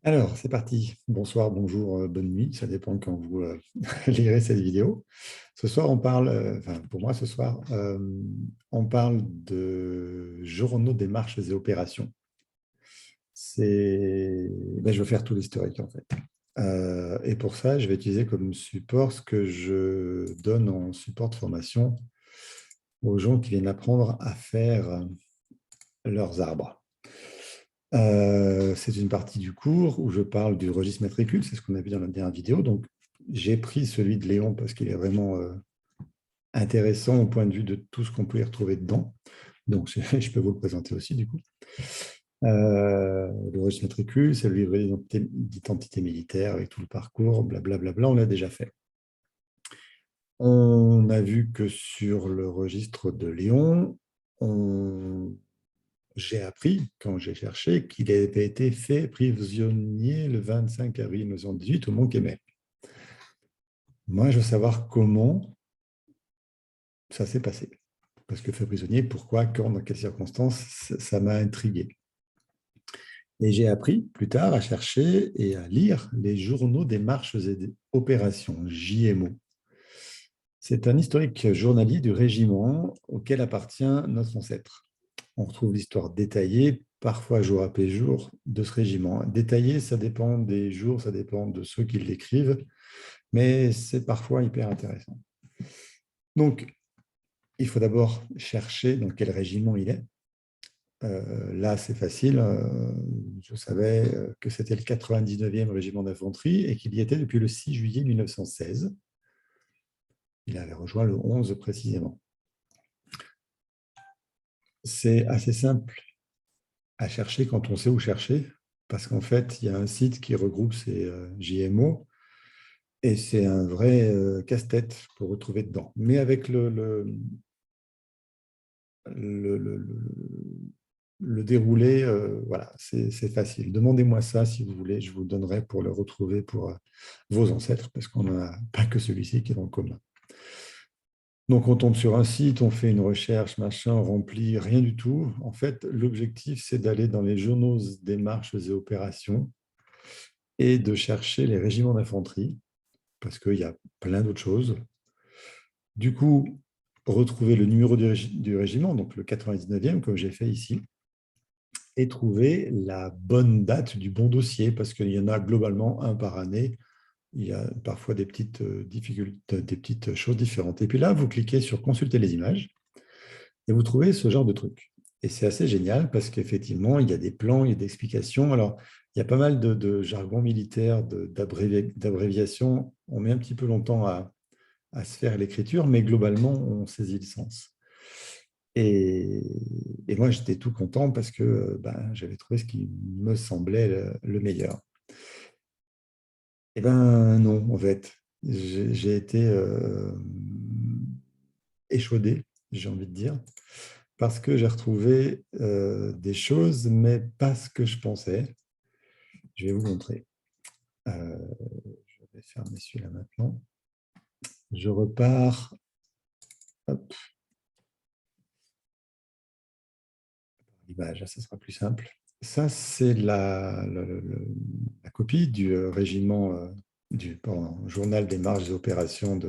Alors, c'est parti. Bonsoir, bonjour, bonne nuit. Ça dépend quand vous lirez cette vidéo. Ce soir, on parle, enfin, pour moi, ce soir, on parle de journaux des marches et opérations. Je vais faire tout l'historique, en fait. Et pour ça, je vais utiliser comme support ce que je donne en support de formation aux gens qui viennent apprendre à faire leurs arbres. C'est une partie du cours où je parle du registre matricule, c'est ce qu'on a vu dans la dernière vidéo. Donc, j'ai pris celui de Léon parce qu'il est vraiment intéressant au point de vue de tout ce qu'on peut y retrouver dedans. Donc, je peux vous le présenter aussi, du coup. Le registre matricule, c'est le livret d'identité militaire avec tout le parcours, blablabla, on l'a déjà fait. On a vu que sur le registre de Léon, j'ai appris, quand j'ai cherché, qu'il avait été fait prisonnier le 25 avril 1918 au Mont-Kémet. Moi, je veux savoir comment ça s'est passé. Parce que fait prisonnier, pourquoi, quand, dans quelles circonstances, ça m'a intrigué. Et j'ai appris plus tard à chercher et à lire les journaux des marches et des opérations, JMO. C'est un historique journalier du régiment auquel appartient notre ancêtre. On retrouve l'histoire détaillée, parfois jour après jour, de ce régiment. Détaillée, ça dépend des jours, ça dépend de ceux qui l'écrivent, mais c'est parfois hyper intéressant. Donc, il faut d'abord chercher dans quel régiment il est. Là, c'est facile. Je savais que c'était le 99e régiment d'infanterie et qu'il y était depuis le 6 juillet 1916. Il avait rejoint le 11 précisément. C'est assez simple à chercher quand on sait où chercher, parce qu'en fait, il y a un site qui regroupe ces JMO, et c'est un vrai casse-tête pour retrouver dedans. Mais avec le déroulé, voilà, c'est facile. Demandez-moi ça si vous voulez, je vous donnerai pour le retrouver pour vos ancêtres, parce qu'on n'a pas que celui-ci qui est dans le commun. Donc, on tombe sur un site, on fait une recherche, machin, on remplit, rien du tout. En fait, l'objectif, c'est d'aller dans les journaux des marches et opérations et de chercher les régiments d'infanterie, parce qu'il y a plein d'autres choses. Du coup, retrouver le numéro du régiment, donc le 99e, comme j'ai fait ici, et trouver la bonne date du bon dossier, parce qu'il y en a globalement un par année. Il y a parfois des petites difficultés, des petites choses différentes. Et puis là, vous cliquez sur consulter les images et vous trouvez ce genre de truc. Et c'est assez génial parce qu'effectivement, il y a des plans, il y a des explications. Alors, il y a pas mal de jargon militaire, d'abréviations. On met un petit peu longtemps à se faire l'écriture, mais globalement, on saisit le sens. Et moi, j'étais tout content parce que j'avais trouvé ce qui me semblait le meilleur. Eh bien, non, en fait. J'ai été échaudé, j'ai envie de dire, parce que j'ai retrouvé des choses, mais pas ce que je pensais. Je vais vous montrer. Je vais fermer celui-là maintenant. Je repars. Hop, l'image, ça sera plus simple. Ça, c'est la copie du régiment, journal des marches et opérations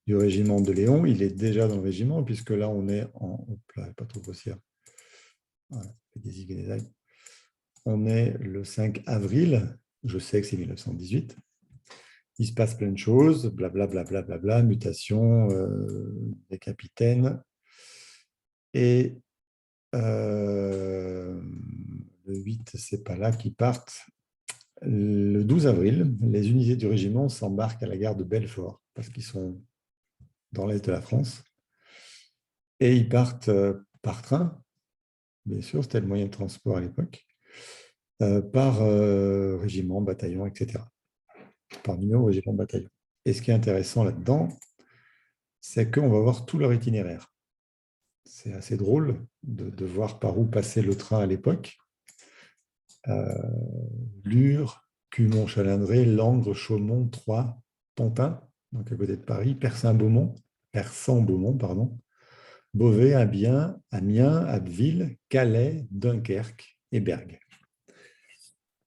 du régiment de Léon. Il est déjà dans le régiment, puisque là, on est en... Hop là, pas trop grossière. Voilà, on est le 5 avril. Je sais que c'est 1918. Il se passe plein de choses, blablabla, mutation des capitaines. Et le 8, c'est pas là qu'ils partent. Le 12 avril, les unités du régiment s'embarquent à la gare de Belfort, parce qu'ils sont dans l'est de la France. Et ils partent par train, bien sûr, c'était le moyen de transport à l'époque, par régiment, bataillon, etc. Par numéro, régiment, bataillon. Et ce qui est intéressant là-dedans, c'est qu'on va voir tout leur itinéraire. C'est assez drôle de voir par où passait le train à l'époque. Lure, Cumont-Chalindré, Langres, Chaumont, Troyes, Pantin, donc à côté de Paris, Persan-Beaumont, pardon, Beauvais, Amiens, Abbeville, Calais, Dunkerque et Bergues.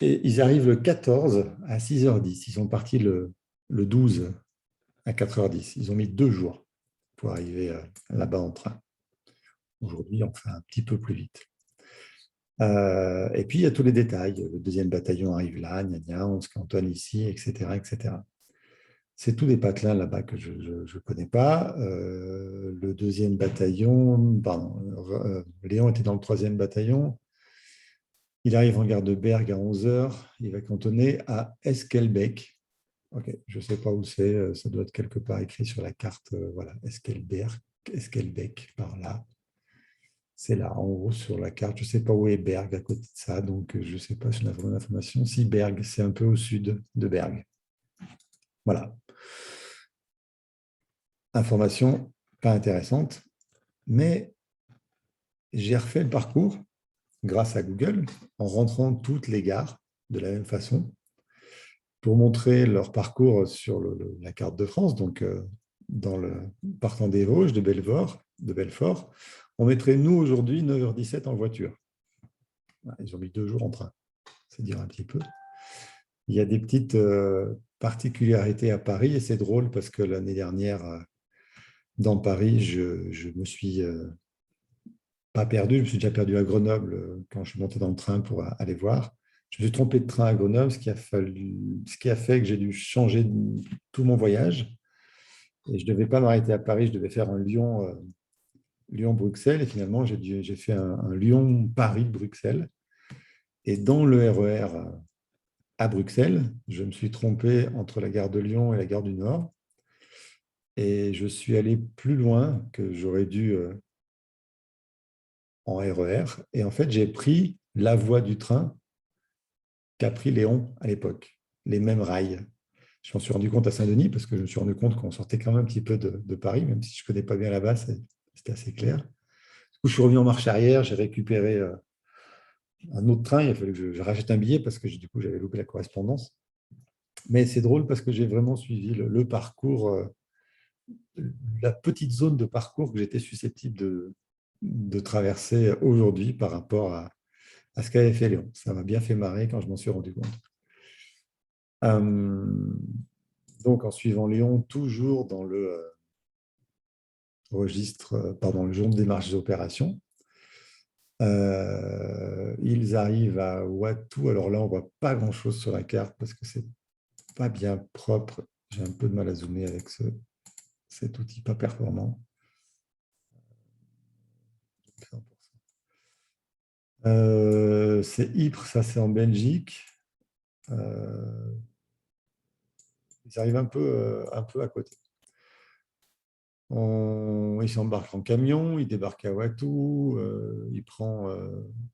Et ils arrivent le 14 à 6h10. Ils sont partis le 12 à 4h10. Ils ont mis 2 jours pour arriver là-bas en train. Aujourd'hui, on fait un petit peu plus vite. Et puis, il y a tous les détails. Le deuxième bataillon arrive là, gna gna, on se cantonne ici, etc., etc. C'est tous des patelins là-bas que je ne connais pas. Le deuxième bataillon, pardon, Léon était dans le troisième bataillon. Il arrive en gare de Bergue à 11h. Il va cantonner à Esquelbecq. Ok, je ne sais pas où c'est. Ça doit être quelque part écrit sur la carte. Voilà, Esquelbecq, par là. C'est là, en haut, sur la carte. Je ne sais pas où est Bergue à côté de ça. Donc, je ne sais pas si on a vraiment l'information. Si Bergue, c'est un peu au sud de Bergue. Voilà. Information pas intéressante, mais j'ai refait le parcours grâce à Google en rentrant toutes les gares de la même façon pour montrer leur parcours sur la carte de France. Donc, partant des Vosges, de Belfort, on mettrait nous aujourd'hui 9h17 en voiture. Ils ont mis 2 jours en train, c'est dire un petit peu. Il y a des petites particularités à Paris et c'est drôle parce que l'année dernière, dans Paris, je me suis pas perdu, je me suis déjà perdu à Grenoble quand je suis monté dans le train pour aller voir. Je me suis trompé de train à Grenoble, ce qui a fait que j'ai dû changer tout mon voyage. Et je ne devais pas m'arrêter à Paris, je devais faire un Lyon-Bruxelles. Et finalement, j'ai fait un Lyon-Paris-Bruxelles. Et dans le RER à Bruxelles, je me suis trompé entre la gare de Lyon et la gare du Nord. Et je suis allé plus loin que j'aurais dû en RER. Et en fait, j'ai pris la voie du train qu'a pris Léon à l'époque, les mêmes rails. Je m'en suis rendu compte à Saint-Denis parce que je me suis rendu compte qu'on sortait quand même un petit peu de Paris, même si je ne connais pas bien là-bas, c'était assez clair. Du coup, je suis revenu en marche arrière, j'ai récupéré un autre train, il a fallu que je rachète un billet parce que du coup, j'avais loupé la correspondance. Mais c'est drôle parce que j'ai vraiment suivi le parcours, la petite zone de parcours que j'étais susceptible de traverser aujourd'hui par rapport à ce qu'avait fait Léon. Ça m'a bien fait marrer quand je m'en suis rendu compte. Donc, en suivant Lyon, toujours dans le le journal des marches opérations, ils arrivent à Ouatou. Alors là, on ne voit pas grand-chose sur la carte parce que c'est pas bien propre. J'ai un peu de mal à zoomer avec cet outil pas performant. C'est Ypres, ça c'est en Belgique. Ils arrivent un peu à côté. Il s'embarque en camion, il débarque à Ouatou, il prend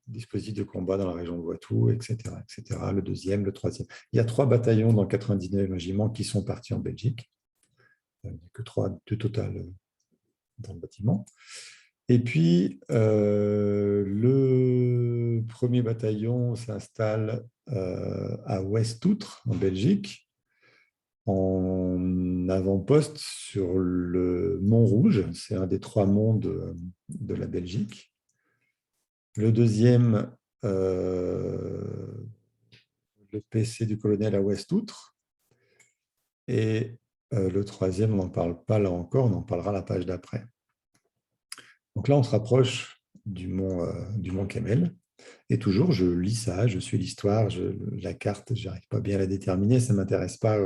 dispositif de combat dans la région de Ouatou, etc., etc. Le deuxième, le troisième. Il y a 3 bataillons dans le 99e régiment qui sont partis en Belgique. Il n'y a que 3 de total dans le bâtiment. Et puis, le premier bataillon s'installe à Westoutre, en Belgique, en avant-poste sur le Mont Rouge. C'est un des 3 monts de la Belgique. Le deuxième, le PC du colonel à Westoutre. Et le troisième, on n'en parle pas là encore, on en parlera la page d'après. Donc là, on se rapproche du mont Kemmel. Et toujours, je lis ça, je suis l'histoire, la carte, je n'arrive pas bien à la déterminer, ça ne m'intéresse pas,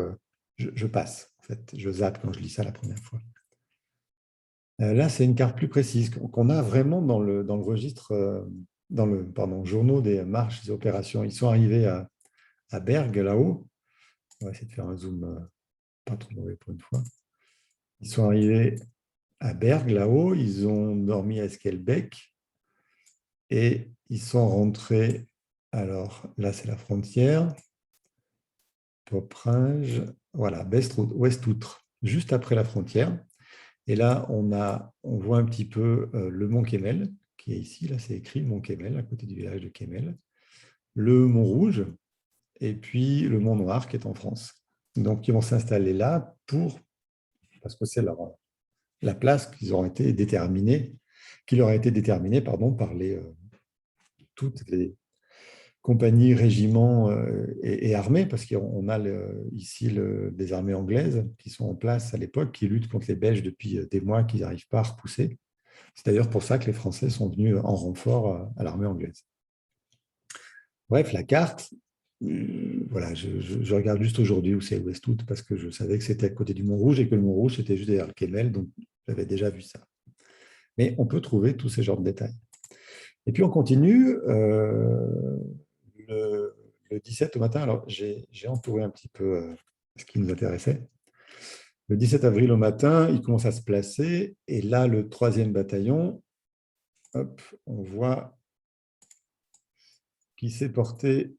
je passe. En fait, je zappe quand je lis ça la première fois. Là, c'est une carte plus précise qu'on a vraiment dans le registre, dans le journaux des marches des opérations. Ils sont arrivés à Bergue, là-haut. On va essayer de faire un zoom pas trop mauvais pour une fois. Ils sont arrivés à Bergue, là-haut. Ils ont dormi à Esquelbecq et ils sont rentrés. Alors là, c'est la frontière. Popringe, voilà, Westoutre, juste après la frontière. Et là, on voit un petit peu le mont Kemmel, qui est ici, là c'est écrit mont Kemmel, à côté du village de Kemmel, le mont Rouge, et puis le mont Noir qui est en France. Donc, ils vont s'installer là parce que c'est la place qu'ils ont été déterminée, qui leur a été déterminée par toutes les compagnies, régiments et armées, parce qu'on a ici des armées anglaises qui sont en place à l'époque, qui luttent contre les Belges depuis des mois, qui n'arrivent pas à repousser. C'est d'ailleurs pour ça que les Français sont venus en renfort à l'armée anglaise. Bref, la carte, voilà, je regarde juste aujourd'hui où c'est Westwood, parce que je savais que c'était à côté du Mont-Rouge et que le Mont-Rouge, c'était juste derrière le Kemmel, donc j'avais déjà vu ça. Mais on peut trouver tous ces genres de détails. Et puis on continue. Le 17 au matin, alors j'ai entouré un petit peu ce qui nous intéressait. Le 17 avril au matin, il commence à se placer. Et là, le 3e bataillon, hop, on voit qu'il s'est porté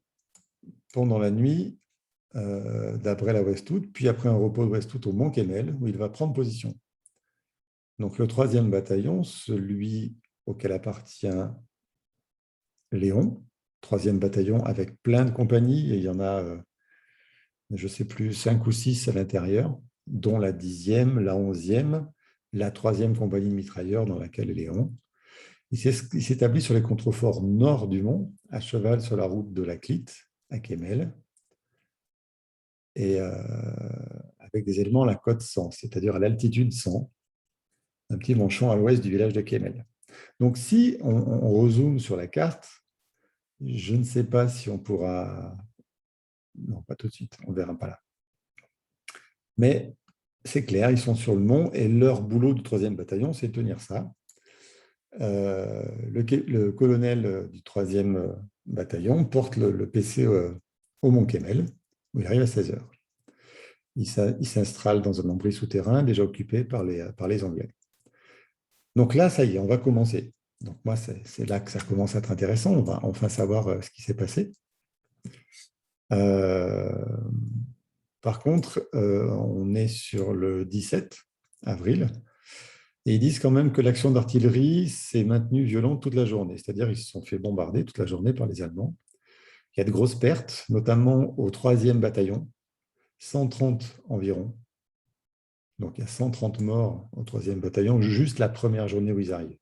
pendant la nuit d'Abrel à Westwood, puis après un repos de Westwood au Mont Kemmel, où il va prendre position. Donc le 3e bataillon, celui auquel appartient Léon, 3e bataillon avec plein de compagnies, et il y en a, je ne sais plus, 5 ou 6 à l'intérieur, dont la 10e, la 11e, la 3e compagnie de mitrailleurs dans laquelle est Léon. Il s'établit sur les contreforts nord du mont, à cheval sur la route de la Clite, à Kemmel, et avec des éléments à la côte 100, c'est-à-dire à l'altitude 100, un petit manchon à l'ouest du village de Kemmel. Donc si on rezoome sur la carte, je ne sais pas si on pourra... Non, pas tout de suite, on ne verra pas là. Mais c'est clair, ils sont sur le mont et leur boulot du 3e bataillon, c'est de tenir ça. Le colonel du 3e bataillon porte le PC au Mont Kemmel, où il arrive à 16 heures. Il s'installe dans un abri souterrain déjà occupé par les Anglais. Donc là, ça y est, on va commencer. Donc moi, c'est là que ça commence à être intéressant. On va enfin savoir ce qui s'est passé. Par contre, on est sur le 17 avril, et ils disent quand même que l'action d'artillerie s'est maintenue violente toute la journée, c'est-à-dire qu'ils se sont fait bombarder toute la journée par les Allemands. Il y a de grosses pertes, notamment au 3e bataillon, 130 environ. Donc il y a 130 morts au 3e bataillon, juste la première journée où ils arrivent.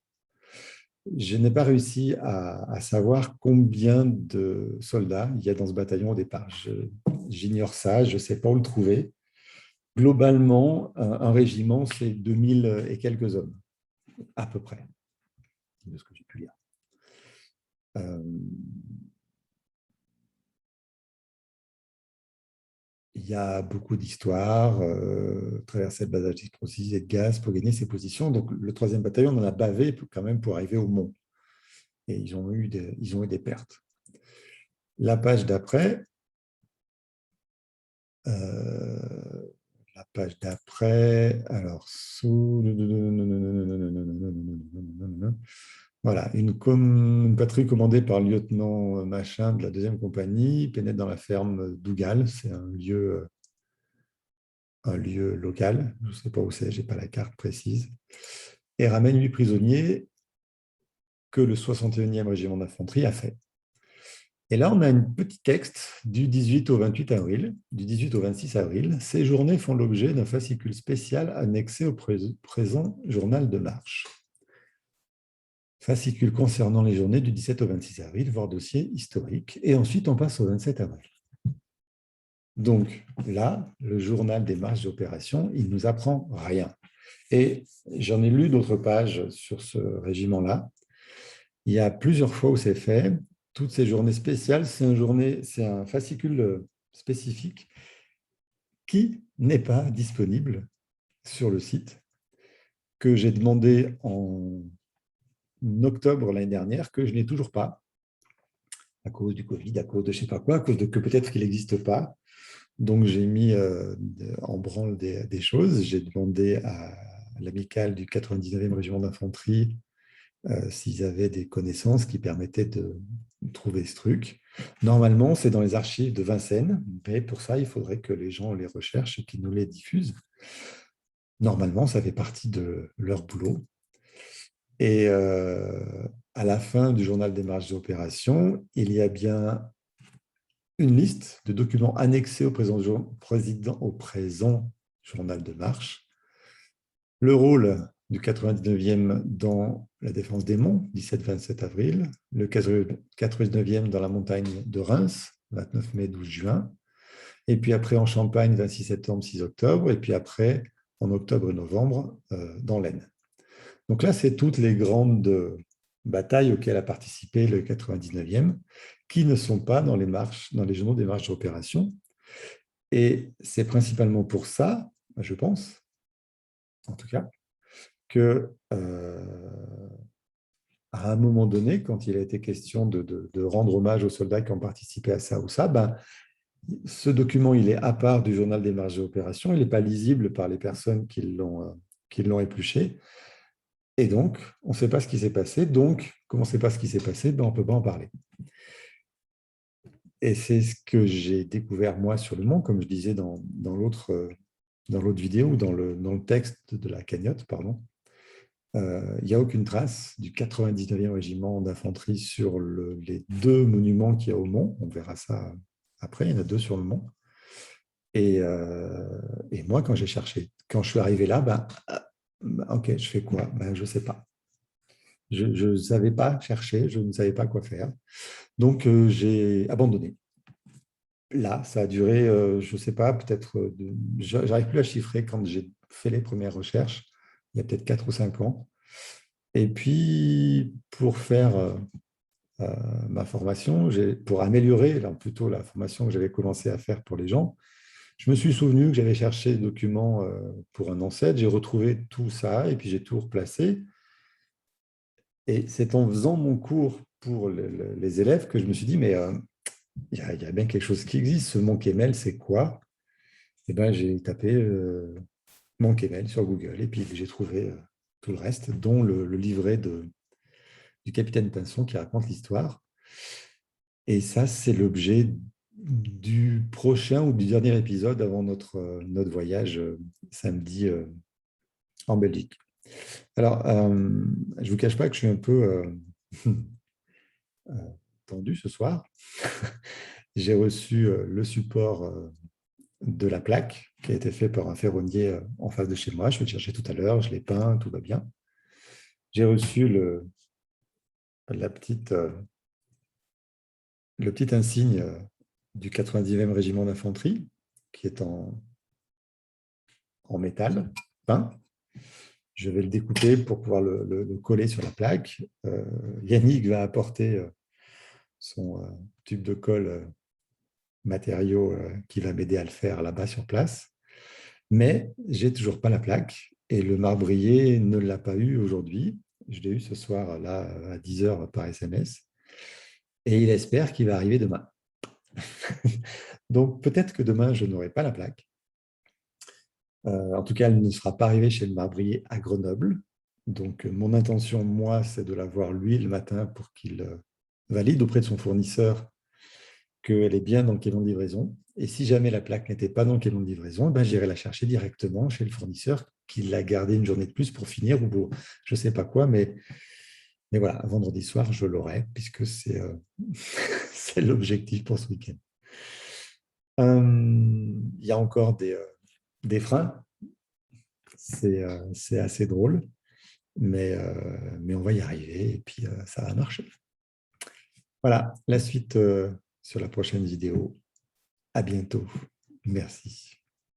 Je n'ai pas réussi à savoir combien de soldats il y a dans ce bataillon au départ. J'ignore ça, je ne sais pas où le trouver. Globalement, un régiment, c'est 2000 et quelques hommes, à peu près, de ce que j'ai pu lire. Il y a beaucoup d'histoires, traverser le basage d'explosifs et de gaz pour gagner ses positions. Donc, le 3e bataillon en a bavé quand même pour arriver au mont. Et ils ont eu des pertes. La page d'après, alors, voilà, une patrouille commandée par le lieutenant Machin de la 2e compagnie pénètre dans la ferme d'Ougal, c'est un lieu local, je ne sais pas où c'est, je n'ai pas la carte précise, et ramène 8 prisonniers que le 61e régiment d'infanterie a fait. Et là, on a un petit texte du 18 au 28 avril, du 18 au 26 avril. Ces journées font l'objet d'un fascicule spécial annexé au présent journal de marche. Fascicule concernant les journées du 17 au 26 avril, voire dossier historique. Et ensuite, on passe au 27 avril. Donc là, le journal des marches d'opération, il ne nous apprend rien. Et j'en ai lu d'autres pages sur ce régiment-là. Il y a plusieurs fois où c'est fait. Toutes ces journées spéciales, c'est un fascicule spécifique qui n'est pas disponible sur le site, que j'ai demandé en octobre l'année dernière, que je n'ai toujours pas, à cause du Covid, à cause de je ne sais pas quoi, à cause de que peut-être qu'il n'existe pas. Donc, j'ai mis en branle des choses. J'ai demandé à l'amicale du 99e régiment d'infanterie s'ils avaient des connaissances qui permettaient de trouver ce truc. Normalement, c'est dans les archives de Vincennes, mais pour ça, il faudrait que les gens les recherchent et qu'ils nous les diffusent. Normalement, ça fait partie de leur boulot. Et à la fin du journal des marches d'opération, il y a bien une liste de documents annexés au présent journal de marche. Le rôle du 99e dans la défense des Monts, 17-27 avril, le 89e dans la montagne de Reims, 29 mai, 12 juin, et puis après en Champagne, 26 septembre, 6 octobre, et puis après en octobre et novembre dans l'Aisne. Donc là, c'est toutes les grandes batailles auxquelles a participé le 99e, qui ne sont pas dans les journaux des marches d'opération. Et c'est principalement pour ça, je pense, en tout cas, que à un moment donné, quand il a été question de rendre hommage aux soldats qui ont participé à ça ou ça, ben, ce document, il est à part du journal des marches d'opération, il n'est pas lisible par les personnes qui l'ont épluché. Et donc, on ne sait pas ce qui s'est passé. Donc, comme on ne sait pas ce qui s'est passé, ben, on ne peut pas en parler. Et c'est ce que j'ai découvert, moi, sur le Mont, comme je disais dans l'autre vidéo, dans le texte de la cagnotte, pardon. Il n'y a aucune trace du 99e régiment d'infanterie sur les deux monuments qu'il y a au Mont. On verra ça après, il y en a deux sur le Mont. Et moi, quand j'ai cherché, quand je suis arrivé là, ok, je fais quoi? Je ne sais pas. Je ne savais pas chercher, je ne savais pas quoi faire. Donc, j'ai abandonné. Là, ça a duré, je ne sais pas, peut-être, j'arrive plus à chiffrer quand j'ai fait les premières recherches, il y a peut-être 4 ou 5 ans. Et puis, pour faire ma formation, pour améliorer plutôt la formation que j'avais commencé à faire pour les gens, je me suis souvenu que j'avais cherché des documents pour un ancêtre, j'ai retrouvé tout ça et puis j'ai tout replacé. Et c'est en faisant mon cours pour les élèves que je me suis dit, mais il y a bien quelque chose qui existe. Ce Montkémel, c'est quoi? Et ben, j'ai tapé Montkémel sur Google et puis j'ai trouvé tout le reste, dont le livret du capitaine Pinson qui raconte l'histoire. Et ça, c'est l'objet du prochain ou du dernier épisode avant notre voyage samedi en Belgique. Alors, je ne vous cache pas que je suis un peu tendu ce soir. J'ai reçu le support de la plaque qui a été fait par un ferronnier en face de chez moi. Je vais le chercher tout à l'heure, je l'ai peint, tout va bien. J'ai reçu le petit insigne du 90e régiment d'infanterie qui est en métal peint. Je vais le découper pour pouvoir le coller sur la plaque. Yannick va apporter son tube de colle matériaux qui va m'aider à le faire là-bas sur place. Mais j'ai toujours pas la plaque et le marbrier ne l'a pas eu aujourd'hui. Je l'ai eu ce soir là à 10h par SMS et il espère qu'il va arriver demain. Donc peut-être que demain je n'aurai pas la plaque. En tout cas, elle ne sera pas arrivée chez le marbrier à Grenoble. Donc mon intention, moi, c'est de la voir lui le matin pour qu'il valide auprès de son fournisseur qu'elle est bien dans le canon de livraison. Et si jamais la plaque n'était pas dans le canon de livraison, j'irai la chercher directement chez le fournisseur qui l'a gardé une journée de plus pour finir ou pour je ne sais pas quoi. Mais voilà, vendredi soir, je l'aurai puisque c'est c'est l'objectif pour ce week-end. Il y a encore des freins. C'est assez drôle, mais on va y arriver et puis ça va marcher. Voilà, la suite sur la prochaine vidéo. À bientôt. Merci.